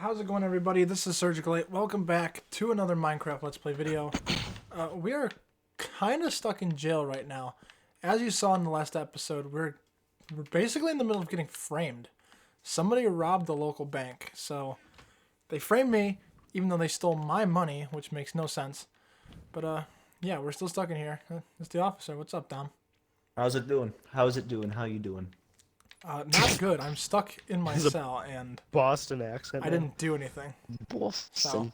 How's it going, everybody? This is Surgical 8. Welcome back to another Minecraft Let's Play video. We are kind of stuck in jail right now. As you saw in the last episode, we're basically in the middle of getting framed. Somebody robbed the local bank, so they framed me, even though they stole my money, which makes no sense. But, yeah, we're still stuck in here. It's the officer. What's up, Dom? How's it doing? How's it doing? How you doing? Not good. I'm stuck in my There's a cell, and Boston accent. I didn't do anything. Boston.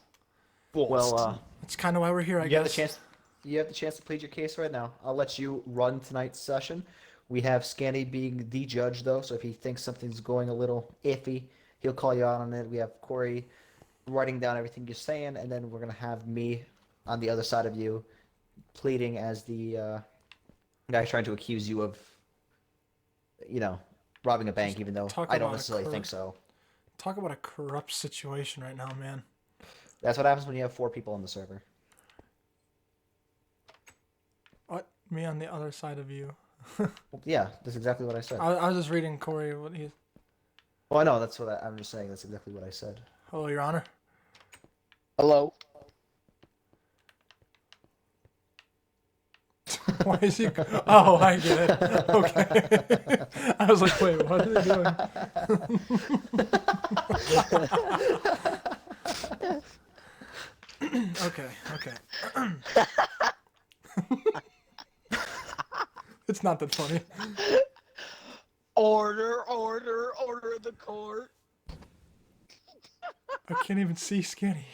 Well, That's kind of why we're here, I you guess. have the chance. You have the chance to plead your case right now. I'll let you run tonight's session. We have Scanny being the judge, though, so if he thinks something's going a little iffy, he'll call you out on it. We have Corey writing down everything you're saying, and then we're gonna have me on the other side of you, pleading as the guy trying to accuse you of, robbing a bank, even though I don't necessarily think so. Talk about a corrupt situation right now, man. That's what happens when you have 4 people on the server. What? Me on the other side of you. Yeah, that's exactly what I said. I was just reading Corey what he's... Well, I know, that's what I'm just saying. That's exactly what I said. Hello, Your Honor. Hello. Why is he... Oh, I get it. Okay. I was like, wait, what are they doing? Okay. It's not that funny. Order the court. I can't even see Skinny.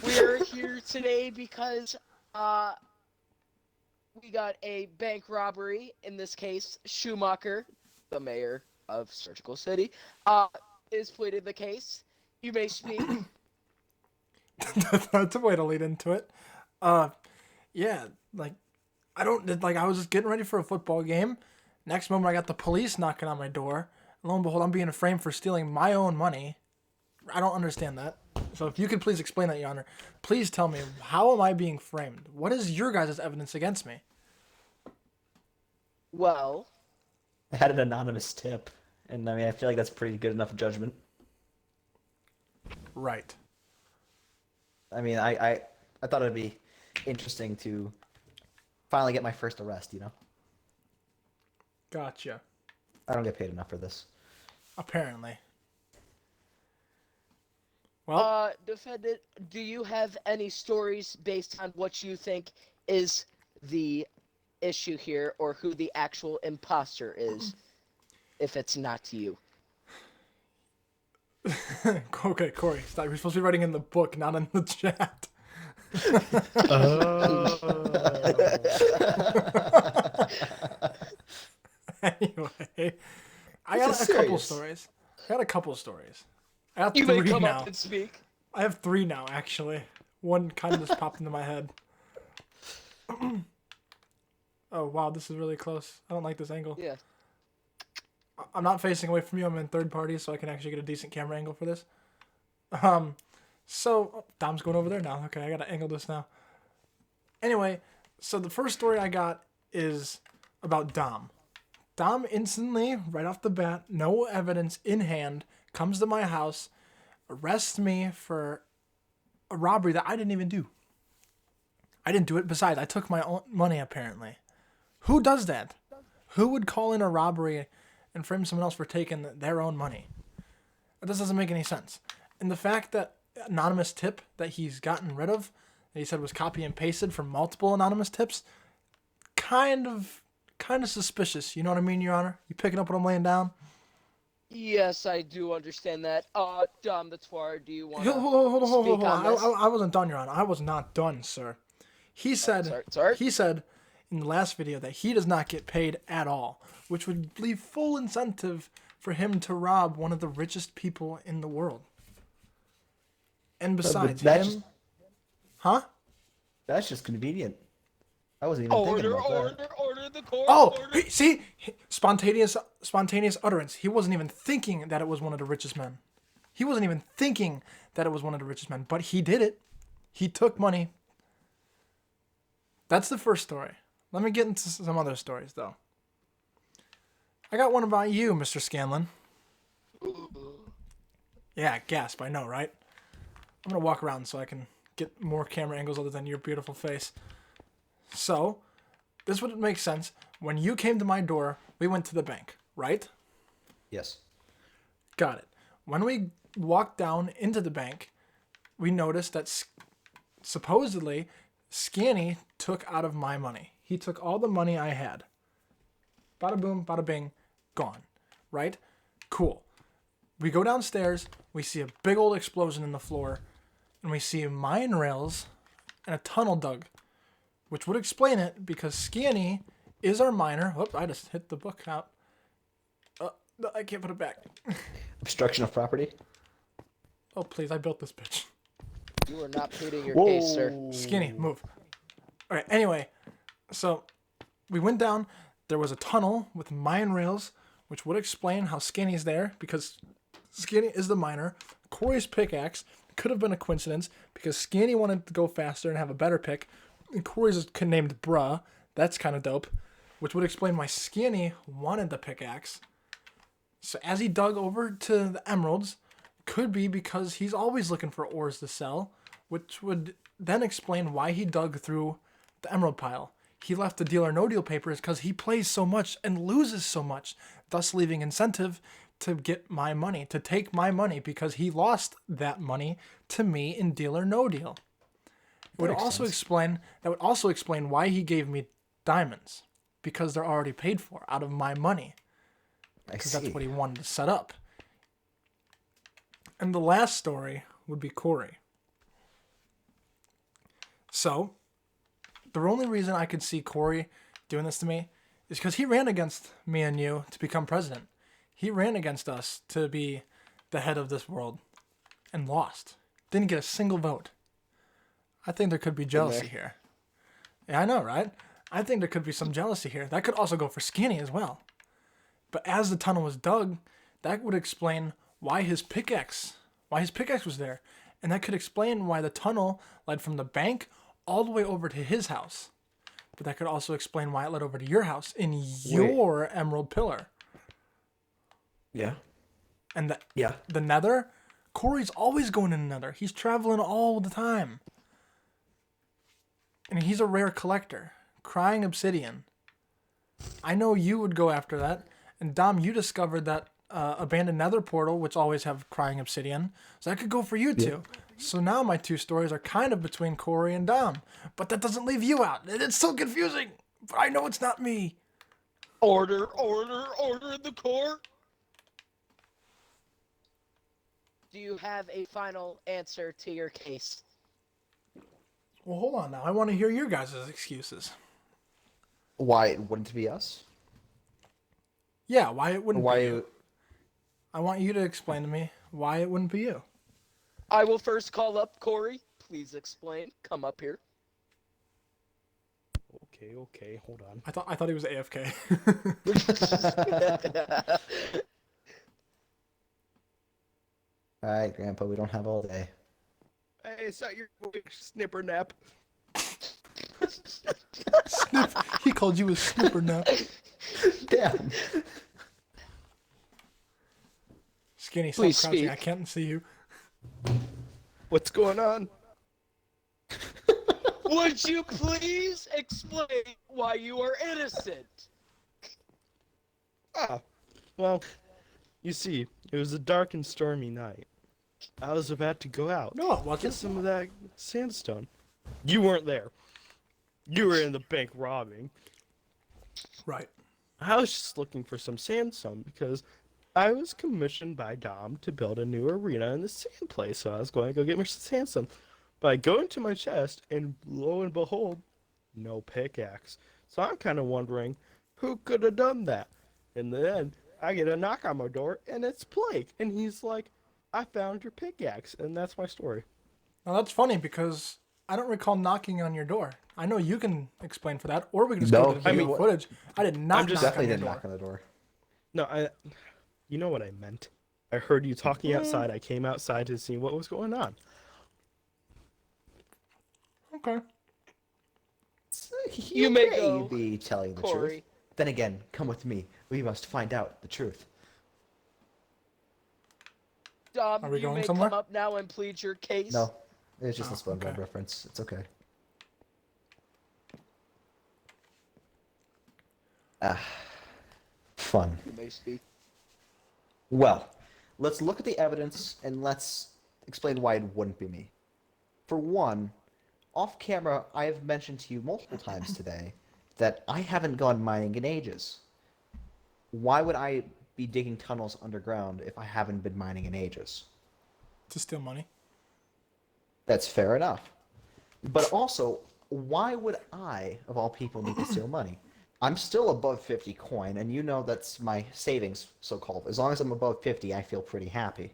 We're here today because we got a bank robbery. In this case, Schumacher, the mayor of Surgical City, is pleading the case. You may speak. That's a way to lead into it. Yeah, I was just getting ready for a football game. Next moment, I got the police knocking on my door. Lo and behold, I'm being framed for stealing my own money. I don't understand that. So if you could please explain that, Your Honor. Please tell me, how am I being framed? What is your guys' evidence against me? Well, I had an anonymous tip, and I feel like that's pretty good enough judgment. Right. I thought it'd be interesting to finally get my first arrest, Gotcha. I don't get paid enough for this. Apparently. Well, defendant, do you have any stories based on what you think is the issue here, or who the actual imposter is, if it's not you? okay, Corey, stop. You're supposed to be writing in the book, not in the chat. Anyway, I got a couple stories. I have You may three come now. up and speak. I have 3 now, actually. One kind of just popped into my head. Oh, wow, this is really close. I don't like this angle. Yeah. I'm not facing away from you. I'm in third party, so I can actually get a decent camera angle for this. So, Dom's going over there now. Okay, I gotta angle this now. Anyway, so the first story I got is about Dom. Dom instantly, right off the bat, no evidence in hand, comes to my house, arrests me for a robbery that I didn't even do. I didn't do it. Besides, I took my own money, apparently. Who does that? Who would call in a robbery and frame someone else for taking their own money? This doesn't make any sense. And the fact that anonymous tip that he's gotten rid of, that he said was copy and pasted from multiple anonymous tips, kind of suspicious. You know what I mean, Your Honor? You picking up what I'm laying down? Yes, I do understand that. Dom the Twar, do you want to Hold speak on. on this? I wasn't done, Your Honor. I was not done, sir. He said, sorry. He said in the last video that he does not get paid at all, which would leave full incentive for him to rob one of the richest people in the world. And besides huh? That's just convenient. I wasn't even thinking about that. Order the court. Oh, order. see, spontaneous utterance. He wasn't even thinking that it was one of the richest men. He wasn't even thinking that it was one of the richest men, but he did it. He took money. That's the first story. Let me get into some other stories, though. I got one about you, Mr. Scanlon. Yeah, gasp, I know, right? I'm gonna walk around so I can get more camera angles other than your beautiful face. So, this would make sense. When you came to my door, we went to the bank, right? Yes. Got it. When we walked down into the bank, we noticed that supposedly Scanny took out of my money. He took all the money I had. Bada boom, bada bing, gone. Right? Cool. We go downstairs, we see a big old explosion in the floor, and we see mine rails and a tunnel dug, which would explain it because Scanny is our miner. Whoop, I just hit the book out. No, I can't put it back. Obstruction of property. Oh, please, I built this bitch. You are not pleading your Whoa. case, sir. Skinny, move. All right, anyway, so we went down. There was a tunnel with mine rails, which would explain how Skinny's there because Skinny is the miner. Corey's pickaxe could have been a coincidence because Skinny wanted to go faster and have a better pick. And Corey's is named Bruh. That's kind of dope, which would explain why Skinny wanted the pickaxe. So as he dug over to the emeralds, could be because he's always looking for ores to sell, which would then explain why he dug through the emerald pile. He left the deal or no deal papers because he plays so much and loses so much, thus leaving incentive to get my money, to take my money because he lost that money to me in deal or no deal. It would also explain why he gave me diamonds because they're already paid for out of my money. Because that's what he wanted to set up. And the last story would be Corey. So, the only reason I could see Corey doing this to me is because he ran against me and you to become president. He ran against us to be the head of this world and lost. Didn't get a single vote. I think there could be jealousy here. Yeah, I know, right? I think there could be some jealousy here. That could also go for Skinny as well. But as the tunnel was dug, that would explain why his pickaxe was there. And that could explain why the tunnel led from the bank all the way over to his house. But that could also explain why it led over to your house in your emerald pillar. Yeah. And the nether, Corey's always going in the nether. He's traveling all the time. And he's a rare collector. Crying obsidian. I know you would go after that. And Dom, you discovered that abandoned nether portal, which always have crying obsidian. So that could go for you too. So now my two stories are kind of between Corey and Dom. But that doesn't leave you out. It's so confusing. But I know it's not me. Order in the court. Do you have a final answer to your case? Well, hold on now. I want to hear your guys' excuses. Why it wouldn't be us? Yeah, why it wouldn't be Why? you. I want you to explain to me why it wouldn't be you. I will first call up Corey. Please explain. Come up here. Okay, hold on. I thought he was AFK. All right, Grandpa, we don't have all day. Hey, is that your snipper nap? He called you a snipper now. Damn. Skinny, stop Please crouching. speak. I can't see you. What's going on? Would you please explain why you are innocent? Well, you see, it was a dark and stormy night. I was about to go out, No, it get wasn't. some of that sandstone. You weren't there. You were in the bank robbing. Right. I was just looking for some sandstone because I was commissioned by Dom to build a new arena in the sand place, so I was going to go get me some sandstone. But I go into my chest, and lo and behold, no pickaxe. So I'm kind of wondering, who could have done that? And then I get a knock on my door, and it's Blake. And he's like, I found your pickaxe. And that's my story. Now that's funny because I don't recall knocking on your door. I know you can explain for that, or we can just No, go to the I video mean, footage. I did not just- knock on Definitely your didn't door. knock on the door. No, you know what I meant. I heard you talking outside. I came outside to see what was going on. Okay. You may go, be telling the Corey. truth. Then again, come with me. We must find out the truth. Are we you going may somewhere? come up now and plead your case. No, it's just Oh, a SpongeBob okay. reference. It's okay. Ah, fun. You may speak. Well, let's look at the evidence and let's explain why it wouldn't be me. For one, off camera, I have mentioned to you multiple times today that I haven't gone mining in ages. Why would I be digging tunnels underground if I haven't been mining in ages? To steal money. That's fair enough. But also, why would I, of all people, need to steal money? I'm still above 50 coin, and you know that's my savings, so-called. As long as I'm above 50, I feel pretty happy.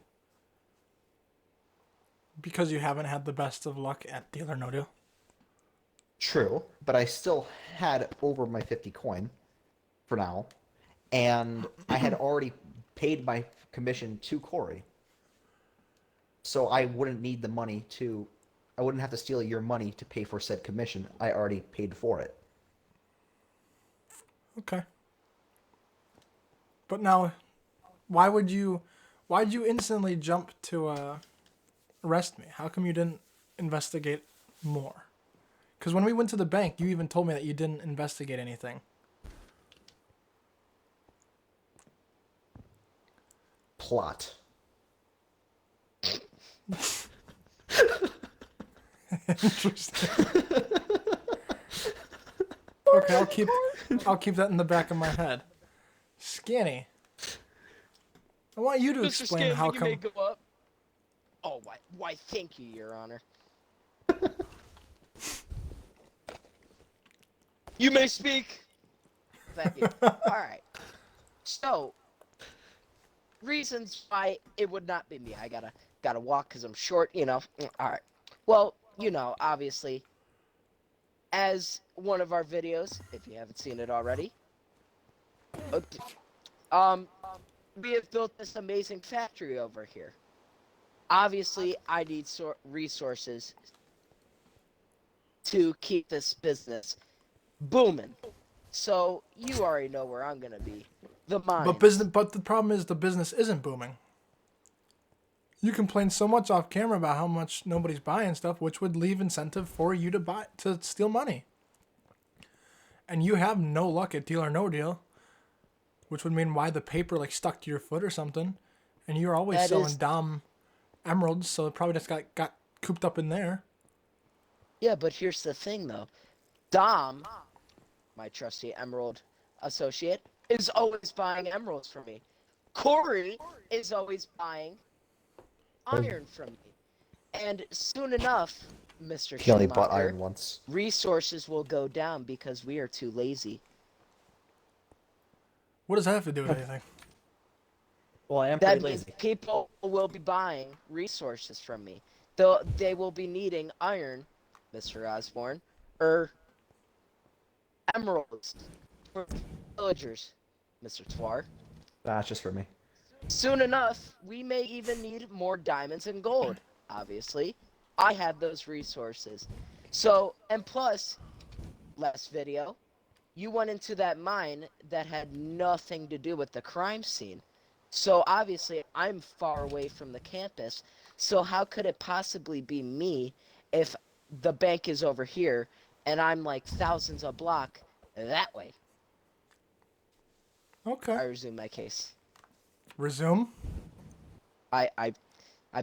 Because you haven't had the best of luck at Deal or No Deal. True, but I still had over my 50 coin for now, and I had already paid my commission to Corey. So I wouldn't need the money to, I wouldn't have to steal your money to pay for said commission. I already paid for it. Okay. But now, why'd you instantly jump to arrest me? How come you didn't investigate more? Because when we went to the bank, you even told me that you didn't investigate anything. Plot. Interesting. Okay, I'll keep that in the back of my head. Scanny, I want you to Mr. explain Scanlon, how you may come. go up. Oh, why, thank you, Your Honor. You may speak. Thank you. Alright. So, reasons why it would not be me. I gotta walk because I'm short, you know. Alright. Well, you know, obviously, as one of our videos, if you haven't seen it already, we have built this amazing factory over here. Obviously, I need resources to keep this business booming. So you already know where I'm gonna be. The mines. But the problem is the business isn't booming. You complain so much off camera about how much nobody's buying stuff, which would leave incentive for you to steal money. And you have no luck at Deal or No Deal, which would mean why the paper like stuck to your foot or something. And you're always That selling is- Dom emeralds, so it probably just got cooped up in there. Yeah, but here's the thing though. Dom, my trusty emerald associate, is always buying emeralds from me. Corey is always buying iron from me. And soon enough, Mr. He only bought Schumacher, iron once. resources will go down because we are too lazy. What does that have to do with anything? Well, I am That pretty means lazy. people will be buying resources from me. They will be needing iron, Mr. Osborne, or emeralds for villagers, Mr. Twar. That's just for me. Soon enough, we may even need more diamonds and gold. Obviously, I have those resources. So, and plus, last video, you went into that mine that had nothing to do with the crime scene. So obviously, I'm far away from the campus. So how could it possibly be me if the bank is over here and I'm like thousands a block that way? I Okay. resume my case. Resume. I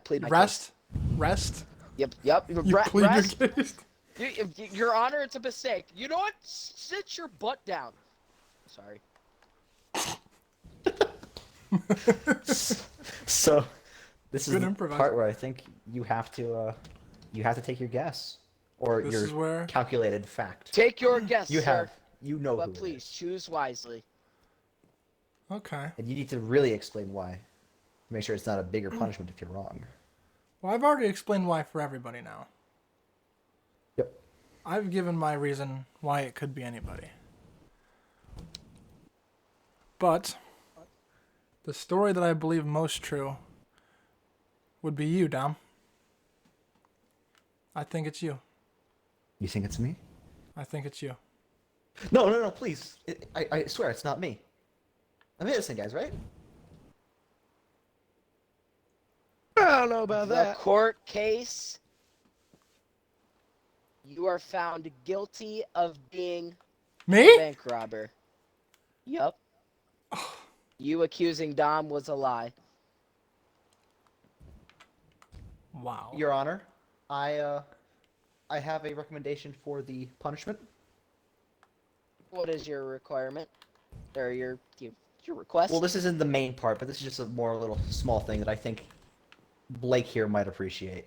plead my Rest. case. Rest. Yep. You plead Rest. your case. Your Honor, it's a mistake. You know what? Sit your butt down. Sorry. So, this is Good the improvising. part where I think you have to take your guess or This your is where- calculated fact. Take your guess, You sir. have, you know But who it please is. choose wisely. Okay. And you need to really explain why. Make sure it's not a bigger punishment if you're wrong. Well, I've already explained why for everybody now. Yep. I've given my reason why it could be anybody. But the story that I believe most true would be you, Dom. I think it's you. You think it's me? I think it's you. No, please. I swear it's not me. I'm innocent, guys, right? don't know about The that. court case. You are found guilty of being a Me? bank robber. Yup. You accusing Dom was a lie. Wow. Your Honor, I have a recommendation for the punishment. What is your requirement? Or your request? Well, this isn't the main part, but this is just a more little small thing that I think Blake here might appreciate.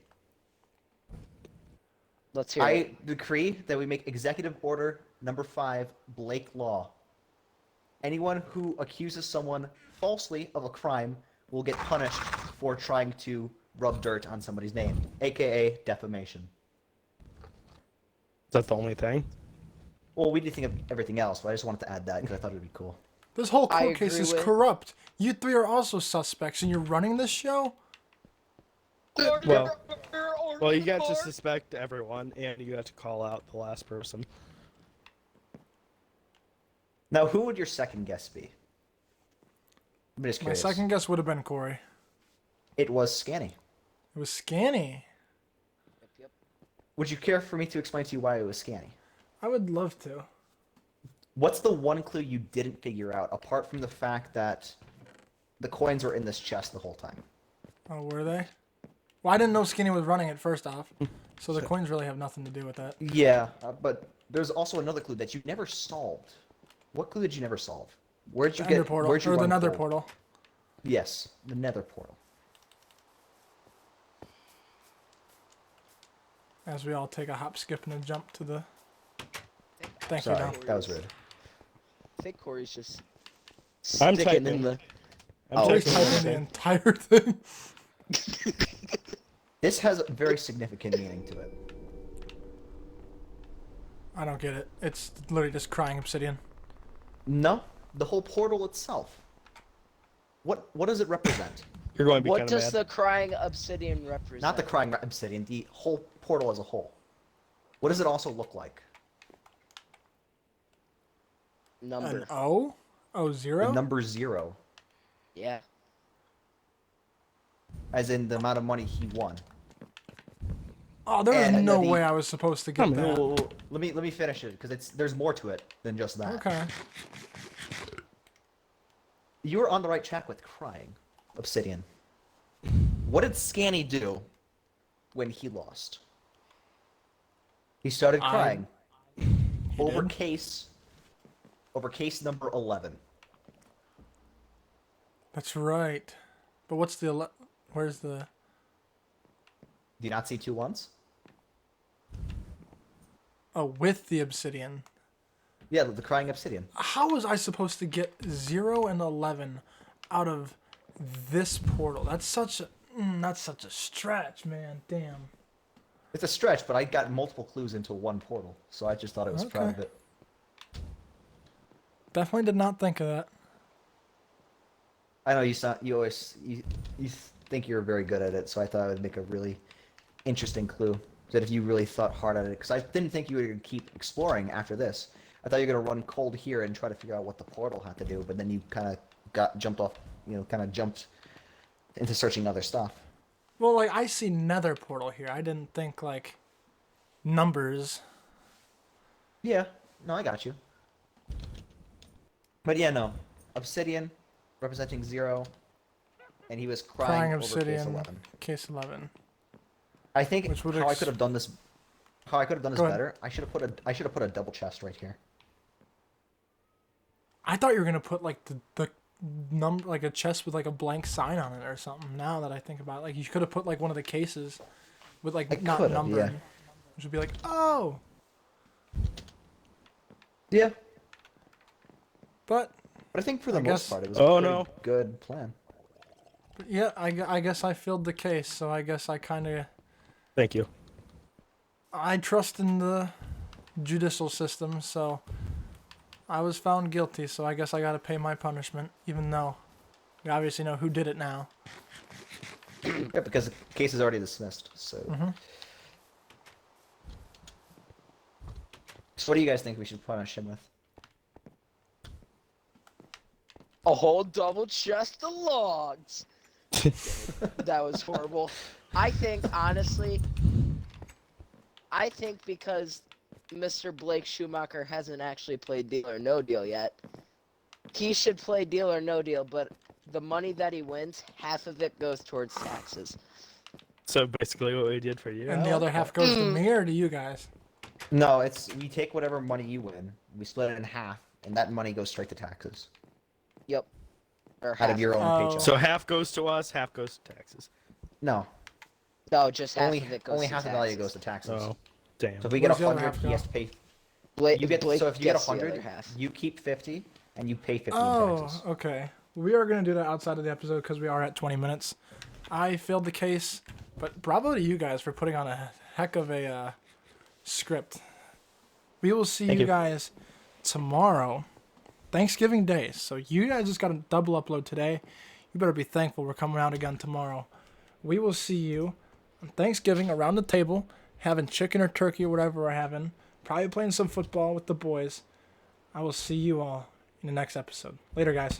Let's hear it. I decree that we make Executive Order Number 5 Blake Law. Anyone who accuses someone falsely of a crime will get punished for trying to rub dirt on somebody's name, aka defamation. Is that the only thing? Well, we did think of everything else, but I just wanted to add that because I thought it would be cool. This whole I court case agree is with- corrupt. You three are also suspects, and you're running this show? Well, you got to suspect everyone, and you got to call out the last person. Now, who would your second guess be? I'm just My curious. second guess would have been Corey. It was Scanny. It was Scanny. Yep. Would you care for me to explain to you why it was Scanny? I would love to. What's the one clue you didn't figure out, apart from the fact that the coins were in this chest the whole time? Oh, were they? Well, I didn't know Skinny was running it, first off. So the coins really have nothing to do with that. Yeah, but there's also another clue that you never solved. What clue did you never solve? Where'd you The Ender get? portal. Where'd you Or the run Nether cold? portal. Yes, the Nether portal. As we all take a hop, skip, and a jump to the... Thank Sorry, you, Dom. that was rude. I think Corey's just I'm sticking in typing. the. I'm Oh, Corey's taking typing the everything. entire thing. This has a very significant meaning to it. I don't get it. It's literally just crying obsidian. No, the whole portal itself. What does it represent? You're going to be What kind of does mad. the crying obsidian represent? Not the crying obsidian, the whole portal as a whole. What does it also look like? number. An O? O The zero? number 0, Yeah. as in the amount of money he won. Oh, there was And no the- way I was supposed to get Come that. here. Let me finish it because there's more to it than just that. Okay. You were on the right track with crying, Obsidian. What did Scanny do when he lost? He started crying over did? case number 11. That's right. But what's the... Where's the... Do you not see 2 ones? Oh, with the obsidian. Yeah, the crying Obsidian. How was I supposed to get 0 and 11 out of this portal? That's such a stretch, man. Damn. It's a stretch, but I got multiple clues into one portal, so I just thought it was proud of Okay. it. Definitely did not think of that. I know you always think you're very good at it, so I thought I would make a really interesting clue. That if you really thought hard at it, because I didn't think you were going to keep exploring after this. I thought you were going to run cold here and try to figure out what the portal had to do, but then you kind of jumped into searching other stuff. Well, like, I see nether portal here. I didn't think, like, numbers. Yeah, no, I got you. But yeah, no. Obsidian, representing 0, and he was Crying crying over case obsidian. 11. Case 11. I think Which would how I could have done this Go ahead. better. I should have put a double chest right here. I thought you were gonna put like the number, like a chest with like a blank sign on it or something. Now that I think about it, like you could have put like one of the cases with like I not could've, numbered, yeah. which would be like, oh. Yeah. But But I think for the I most guess- part it was Oh, a pretty no. good plan. yeah, I guess I filled the case. So I guess I kind of Thank you. I trust in the judicial system. So I was found guilty. So I guess I got to pay my punishment, even though we obviously know who did it now. Yeah, because the case is already dismissed. So. Mhm. So what do you guys think we should punish him with? A whole double chest of logs. That was horrible. I think, honestly, because Mr. Blake Schumacher hasn't actually played Deal or No Deal yet, he should play Deal or No Deal, but the money that he wins, half of it goes towards taxes. So basically, what we did for you. And the other half goes to me or to you guys? No, it's we take whatever money you win, we split it in half, and that money goes straight to taxes Yep. Or out half. of your own Oh. paycheck. So half goes to us, half goes to taxes. No, No, just half only of it goes only to half the taxes. value goes to taxes. Oh, damn. So if we get Where's the other 100, half he go? has to pay. Blake, You get Blake so if you get gets the 100, other half. you keep 50, and you pay 50 in Oh, taxes. okay. We are going to do that outside of the episode because we are at 20 minutes. I failed the case, but bravo to you guys for putting on a heck of a script. We will see Thank you you. guys tomorrow, Thanksgiving Day. So you guys just got a double upload today. You better be thankful we're coming out again tomorrow. We will see you on Thanksgiving around the table, having chicken or turkey or whatever we're having. Probably playing some football with the boys. I will see you all in the next episode. Later, guys.